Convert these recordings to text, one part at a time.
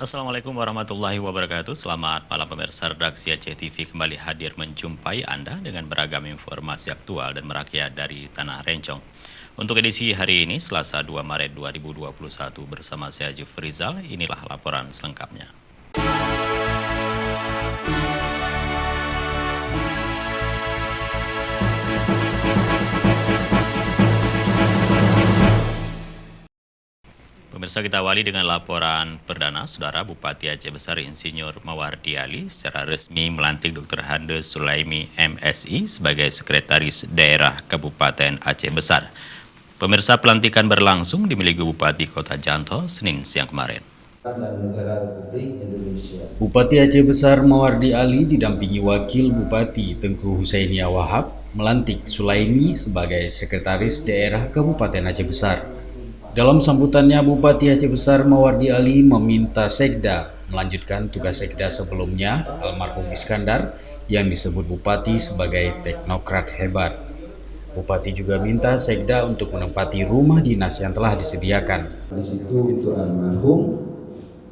Assalamualaikum warahmatullahi wabarakatuh. Selamat malam pemirsa redaksi Aceh TV kembali hadir menjumpai Anda dengan beragam informasi aktual dan merakyat dari Tanah Rencong. Untuk edisi hari ini, Selasa 2 Maret 2021 bersama saya Jufrizal, inilah laporan selengkapnya. Pemirsa, kita awali dengan laporan perdana. Saudara Bupati Aceh Besar Insinyur Mawardi Ali secara resmi melantik Dr. Hande Sulaimi MSI sebagai Sekretaris Daerah Kabupaten Aceh Besar. Pemirsa, pelantikan berlangsung di milik Bupati Kota Janto Senin siang kemarin. Bupati Aceh Besar Mawardi Ali didampingi Wakil Bupati Tengku Husainia Wahab melantik Sulaimi sebagai Sekretaris Daerah Kabupaten Aceh Besar. Dalam sambutannya, Bupati Aceh Besar Mawardi Ali meminta Sekda melanjutkan tugas Sekda sebelumnya, almarhum Iskandar, yang disebut Bupati sebagai teknokrat hebat. Bupati juga minta Sekda untuk menempati rumah dinas yang telah disediakan. Di situ untuk almarhum,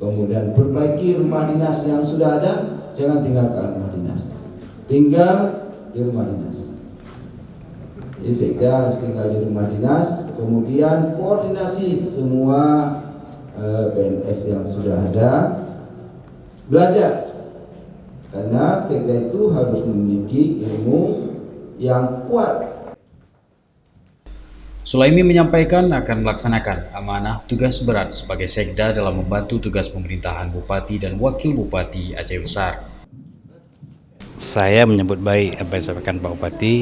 kemudian perbaiki rumah dinas yang sudah ada, jangan tinggalkan rumah dinas. Tinggal di rumah dinas. Jadi Sekda harus tinggal di rumah dinas, kemudian koordinasi semua PNS yang sudah ada, belajar. Karena Sekda itu harus memiliki ilmu yang kuat. Sulaimi menyampaikan akan melaksanakan amanah tugas berat sebagai Sekda dalam membantu tugas pemerintahan Bupati dan Wakil Bupati Aceh Besar. Saya menyebut baik apa yang disampaikan Pak Bupati,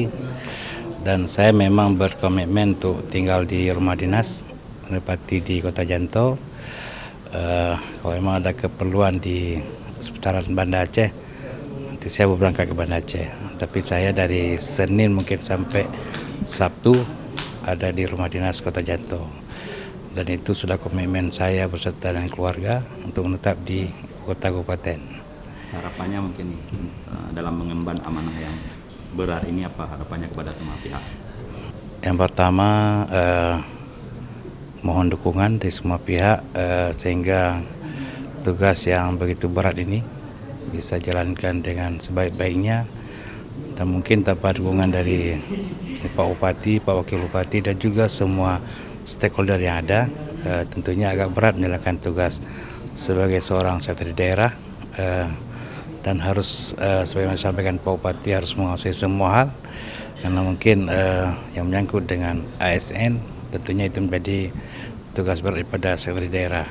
dan saya memang berkomitmen untuk tinggal di rumah dinas Bupati di Kota Janto. Kalau memang ada keperluan di seputaran Banda Aceh, nanti saya berangkat ke Banda Aceh. Tapi saya dari Senin mungkin sampai Sabtu ada di rumah dinas Kota Janto. Dan itu sudah komitmen saya beserta dengan keluarga untuk menetap di kota kabupaten. Harapannya mungkin dalam mengemban amanah yang berat ini, apa harapannya kepada semua pihak? Yang pertama, mohon dukungan dari semua pihak sehingga tugas yang begitu berat ini bisa jalankan dengan sebaik-baiknya, dan mungkin tanpa dukungan dari Pak Bupati, Pak Wakil Bupati dan juga semua stakeholder yang ada, tentunya agak berat menjalankan tugas sebagai seorang sekretaris daerah. Dan harus sebagai yang disampaikan Pak Bupati, harus menguasai semua hal, karena mungkin yang menyangkut dengan ASN tentunya itu menjadi tugas berat daripada sekretaris daerah.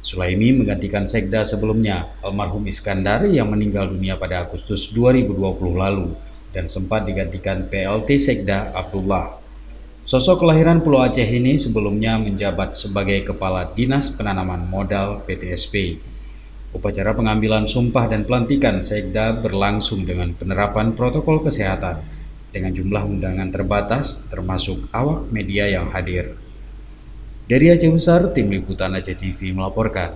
Sulaimi menggantikan Sekda sebelumnya, almarhum Iskandar yang meninggal dunia pada Agustus 2020 lalu dan sempat digantikan PLT Sekda Abdullah. Sosok kelahiran Pulau Aceh ini sebelumnya menjabat sebagai Kepala Dinas Penanaman Modal PTSP. Upacara pengambilan sumpah dan pelantikan Sekda berlangsung dengan penerapan protokol kesehatan dengan jumlah undangan terbatas termasuk awak media yang hadir. Dari Aceh Besar, Tim Liputan Aceh TV melaporkan.